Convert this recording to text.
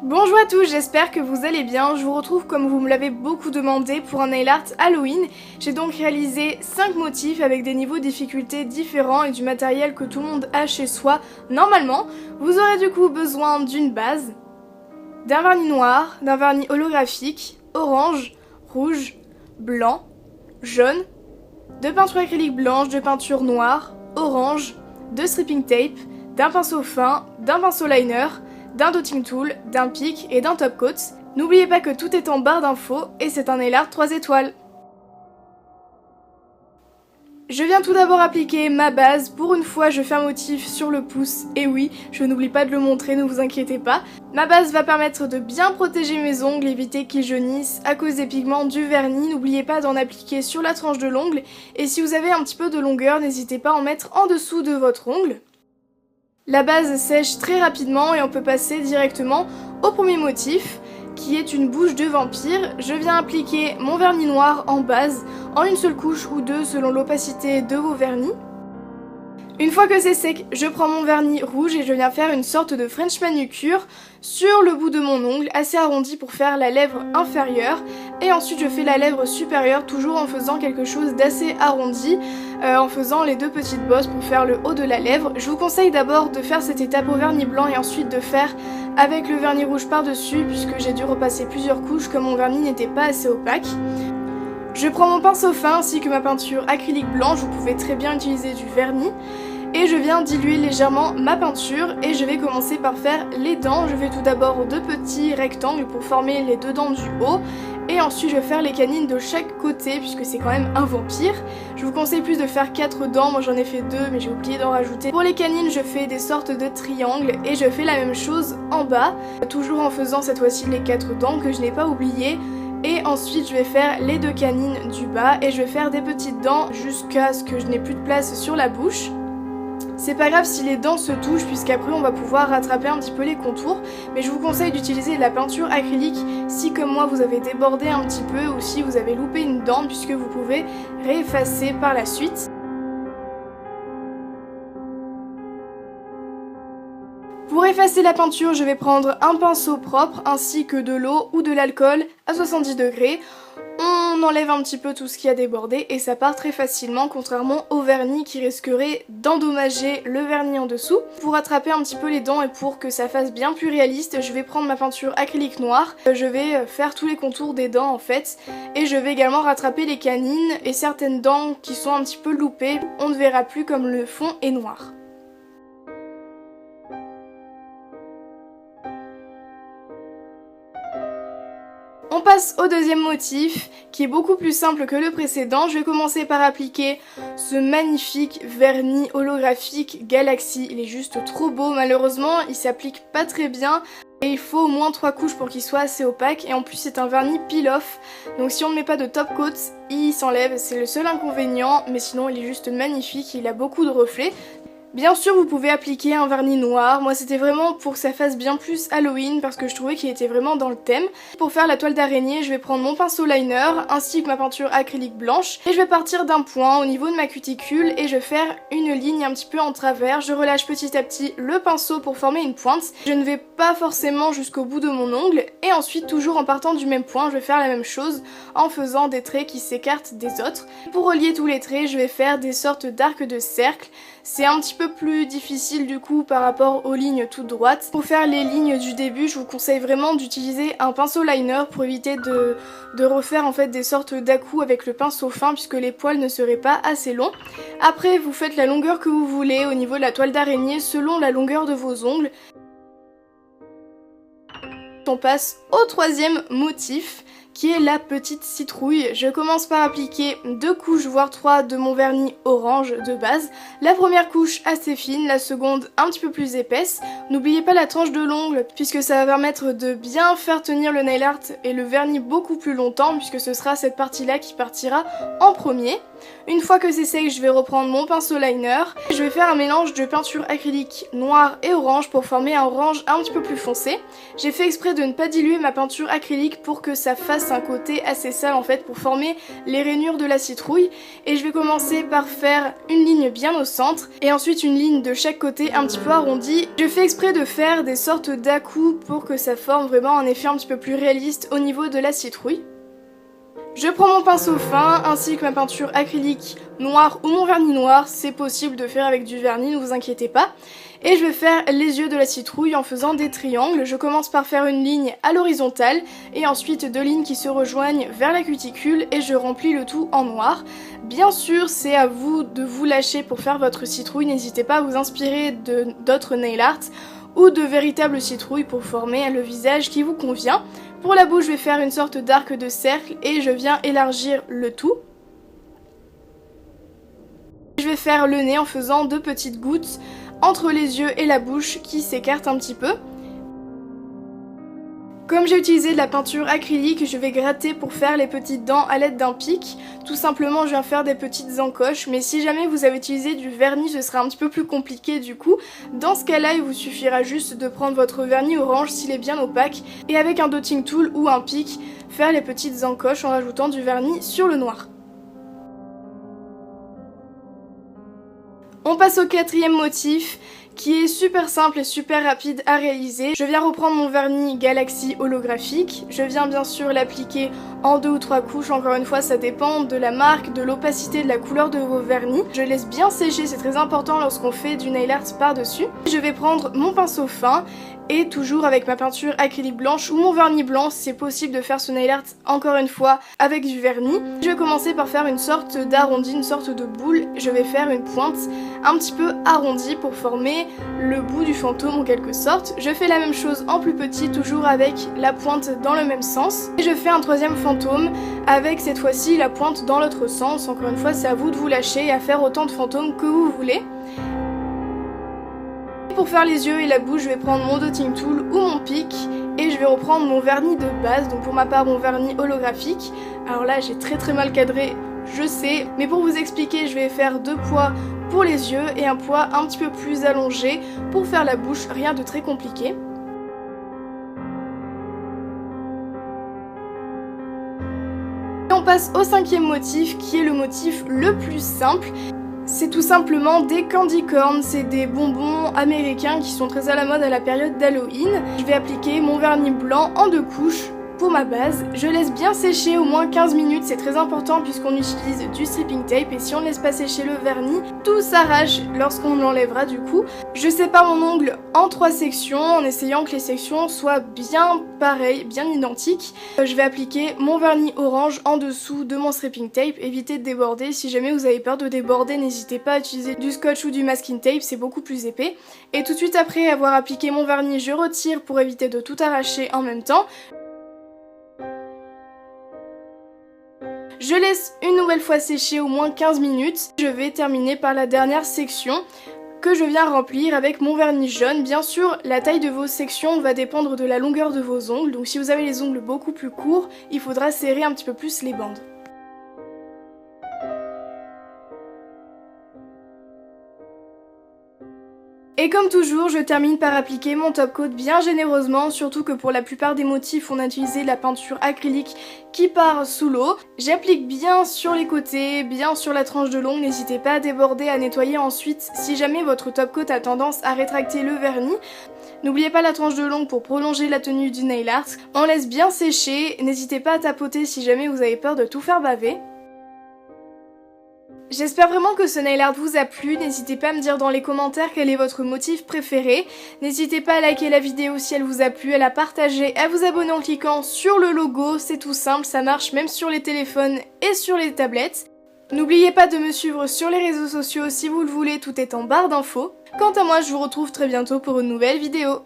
Bonjour à tous, j'espère que vous allez bien. Je vous retrouve comme vous me l'avez beaucoup demandé pour un nail art Halloween. J'ai donc réalisé 5 motifs avec des niveaux de difficulté différents et du matériel que tout le monde a chez soi normalement. Vous aurez du coup besoin d'une base, d'un vernis noir, d'un vernis holographique, orange, rouge, blanc, jaune, de peinture acrylique blanche, de peinture noire, orange, de stripping tape, d'un pinceau fin, d'un pinceau liner, d'un dotting tool, d'un pic et d'un top coat. N'oubliez pas que tout est en barre d'infos et c'est un nail art 3 étoiles. Je viens tout d'abord appliquer ma base. Pour une fois, je fais un motif sur le pouce. Et oui, je n'oublie pas de le montrer, ne vous inquiétez pas. Ma base va permettre de bien protéger mes ongles, éviter qu'ils jaunissent à cause des pigments du vernis. N'oubliez pas d'en appliquer sur la tranche de l'ongle. Et si vous avez un petit peu de longueur, n'hésitez pas à en mettre en dessous de votre ongle. La base sèche très rapidement et on peut passer directement au premier motif qui est une bouche de vampire. Je viens appliquer mon vernis noir en base en une seule couche ou deux selon l'opacité de vos vernis. Une fois que c'est sec, je prends mon vernis rouge et je viens faire une sorte de French manucure sur le bout de mon ongle, assez arrondi pour faire la lèvre inférieure. Et ensuite je fais la lèvre supérieure, toujours en faisant quelque chose d'assez arrondi, en faisant les deux petites bosses pour faire le haut de la lèvre. Je vous conseille d'abord de faire cette étape au vernis blanc et ensuite de faire avec le vernis rouge par-dessus, puisque j'ai dû repasser plusieurs couches comme mon vernis n'était pas assez opaque. Je prends mon pinceau fin ainsi que ma peinture acrylique blanche, vous pouvez très bien utiliser du vernis. Et je viens diluer légèrement ma peinture et je vais commencer par faire les dents. Je fais tout d'abord deux petits rectangles pour former les deux dents du haut. Et ensuite je vais faire les canines de chaque côté puisque c'est quand même un vampire. Je vous conseille plus de faire 4 dents, moi j'en ai fait 2 mais j'ai oublié d'en rajouter. Pour les canines je fais des sortes de triangles et je fais la même chose en bas. Toujours en faisant cette fois-ci les 4 dents que je n'ai pas oublié. Et ensuite je vais faire les 2 canines du bas et je vais faire des petites dents jusqu'à ce que je n'ai plus de place sur la bouche. C'est pas grave si les dents se touchent puisqu'après on va pouvoir rattraper un petit peu les contours, mais je vous conseille d'utiliser la peinture acrylique si comme moi vous avez débordé un petit peu ou si vous avez loupé une dent puisque vous pouvez réeffacer par la suite. Pour effacer la peinture, je vais prendre un pinceau propre ainsi que de l'eau ou de l'alcool à 70 degrés. On enlève un petit peu tout ce qui a débordé et ça part très facilement contrairement au vernis qui risquerait d'endommager le vernis en dessous. Pour rattraper un petit peu les dents et pour que ça fasse bien plus réaliste, je vais prendre ma peinture acrylique noire. Je vais faire tous les contours des dents en fait et je vais également rattraper les canines et certaines dents qui sont un petit peu loupées. On ne verra plus comme le fond est noir. On passe au deuxième motif qui est beaucoup plus simple que le précédent. Je vais commencer par appliquer ce magnifique vernis holographique Galaxy. Il est juste trop beau, malheureusement il s'applique pas très bien et il faut au moins 3 couches pour qu'il soit assez opaque et en plus c'est un vernis peel-off. Donc si on ne met pas de top coat, il s'enlève, c'est le seul inconvénient, mais sinon il est juste magnifique, il a beaucoup de reflets. Bien sûr vous pouvez appliquer un vernis noir, moi c'était vraiment pour que ça fasse bien plus Halloween parce que je trouvais qu'il était vraiment dans le thème. Pour faire la toile d'araignée je vais prendre mon pinceau liner ainsi que ma peinture acrylique blanche et je vais partir d'un point au niveau de ma cuticule et je vais faire une ligne un petit peu en travers. Je relâche petit à petit le pinceau pour former une pointe. Je ne vais pas forcément jusqu'au bout de mon ongle et ensuite toujours en partant du même point je vais faire la même chose en faisant des traits qui s'écartent des autres. Pour relier tous les traits je vais faire des sortes d'arcs de cercle. C'est un petit peu plus difficile du coup par rapport aux lignes toutes droites. Pour faire les lignes du début, je vous conseille vraiment d'utiliser un pinceau liner pour éviter de refaire en fait des sortes d'à-coups avec le pinceau fin puisque les poils ne seraient pas assez longs. Après, vous faites la longueur que vous voulez au niveau de la toile d'araignée selon la longueur de vos ongles. On passe au troisième motif qui est la petite citrouille. Je commence par appliquer 2 couches voire 3 de mon vernis orange de base. La première couche assez fine, la seconde un petit peu plus épaisse. N'oubliez pas la tranche de l'ongle puisque ça va permettre de bien faire tenir le nail art et le vernis beaucoup plus longtemps puisque ce sera cette partie là qui partira en premier. Une fois que c'est sec, je vais reprendre mon pinceau liner. Je vais faire un mélange de peinture acrylique noire et orange pour former un orange un petit peu plus foncé. J'ai fait exprès de ne pas diluer ma peinture acrylique pour que ça fasse un côté assez sale en fait, pour former les rainures de la citrouille. Et je vais commencer par faire une ligne bien au centre et ensuite une ligne de chaque côté un petit peu arrondie. Je fais exprès de faire des sortes d'à-coups pour que ça forme vraiment un effet un petit peu plus réaliste au niveau de la citrouille. Je prends mon pinceau fin ainsi que ma peinture acrylique noire ou mon vernis noir, c'est possible de faire avec du vernis, ne vous inquiétez pas. Et je vais faire les yeux de la citrouille en faisant des triangles. Je commence par faire une ligne à l'horizontale et ensuite deux lignes qui se rejoignent vers la cuticule et je remplis le tout en noir. Bien sûr, c'est à vous de vous lâcher pour faire votre citrouille, n'hésitez pas à vous inspirer d'autres nail art ou de véritables citrouilles pour former le visage qui vous convient. Pour la bouche, je vais faire une sorte d'arc de cercle et je viens élargir le tout. Je vais faire le nez en faisant deux petites gouttes entre les yeux et la bouche qui s'écartent un petit peu. Comme j'ai utilisé de la peinture acrylique, je vais gratter pour faire les petites dents à l'aide d'un pic. Tout simplement, je viens faire des petites encoches, mais si jamais vous avez utilisé du vernis, ce sera un petit peu plus compliqué du coup. Dans ce cas-là, il vous suffira juste de prendre votre vernis orange s'il est bien opaque, et avec un dotting tool ou un pic, faire les petites encoches en rajoutant du vernis sur le noir. On passe au quatrième motif, qui est super simple et super rapide à réaliser. Je viens reprendre mon vernis Galaxy holographique, je viens bien sûr l'appliquer en 2 ou 3 couches, encore une fois ça dépend de la marque, de l'opacité, de la couleur de vos vernis. Je laisse bien sécher, c'est très important lorsqu'on fait du nail art par-dessus. Je vais prendre mon pinceau fin et toujours avec ma peinture acrylique blanche ou mon vernis blanc, c'est possible de faire ce nail art encore une fois avec du vernis. Je vais commencer par faire une sorte d'arrondi, une sorte de boule. Je vais faire une pointe un petit peu arrondie pour former le bout du fantôme en quelque sorte. Je fais la même chose en plus petit, toujours avec la pointe dans le même sens. Et je fais un troisième fantôme avec cette fois-ci la pointe dans l'autre sens. Encore une fois, c'est à vous de vous lâcher et à faire autant de fantômes que vous voulez. Pour faire les yeux et la bouche, je vais prendre mon dotting tool ou mon pic et je vais reprendre mon vernis de base, donc pour ma part mon vernis holographique. Alors là j'ai très mal cadré, je sais, mais pour vous expliquer, je vais faire 2 poids pour les yeux et un poids un petit peu plus allongé pour faire la bouche, rien de très compliqué. Et on passe au 5e motif qui est le motif le plus simple. C'est tout simplement des candy corns, c'est des bonbons américains qui sont très à la mode à la période d'Halloween. Je vais appliquer mon vernis blanc en 2 couches pour ma base. Je laisse bien sécher au moins 15 minutes, c'est très important puisqu'on utilise du stripping tape et si on ne laisse pas sécher le vernis, tout s'arrache lorsqu'on l'enlèvera du coup. Je sépare mon ongle en 3 sections en essayant que les sections soient bien pareilles, bien identiques. Je vais appliquer mon vernis orange en dessous de mon stripping tape, évitez de déborder. Si jamais vous avez peur de déborder, n'hésitez pas à utiliser du scotch ou du masking tape, c'est beaucoup plus épais. Et tout de suite après avoir appliqué mon vernis, je retire pour éviter de tout arracher en même temps. Je laisse une nouvelle fois sécher au moins 15 minutes. Je vais terminer par la dernière section que je viens remplir avec mon vernis jaune. Bien sûr, la taille de vos sections va dépendre de la longueur de vos ongles. Donc si vous avez les ongles beaucoup plus courts, il faudra serrer un petit peu plus les bandes. Et comme toujours, je termine par appliquer mon top coat bien généreusement, surtout que pour la plupart des motifs, on a utilisé de la peinture acrylique qui part sous l'eau. J'applique bien sur les côtés, bien sur la tranche de l'ongle, n'hésitez pas à déborder, à nettoyer ensuite si jamais votre top coat a tendance à rétracter le vernis. N'oubliez pas la tranche de l'ongle pour prolonger la tenue du nail art. On laisse bien sécher, n'hésitez pas à tapoter si jamais vous avez peur de tout faire baver. J'espère vraiment que ce nail art vous a plu, n'hésitez pas à me dire dans les commentaires quel est votre motif préféré. N'hésitez pas à liker la vidéo si elle vous a plu, à la partager, à vous abonner en cliquant sur le logo, c'est tout simple, ça marche même sur les téléphones et sur les tablettes. N'oubliez pas de me suivre sur les réseaux sociaux si vous le voulez, tout est en barre d'infos. Quant à moi, je vous retrouve très bientôt pour une nouvelle vidéo.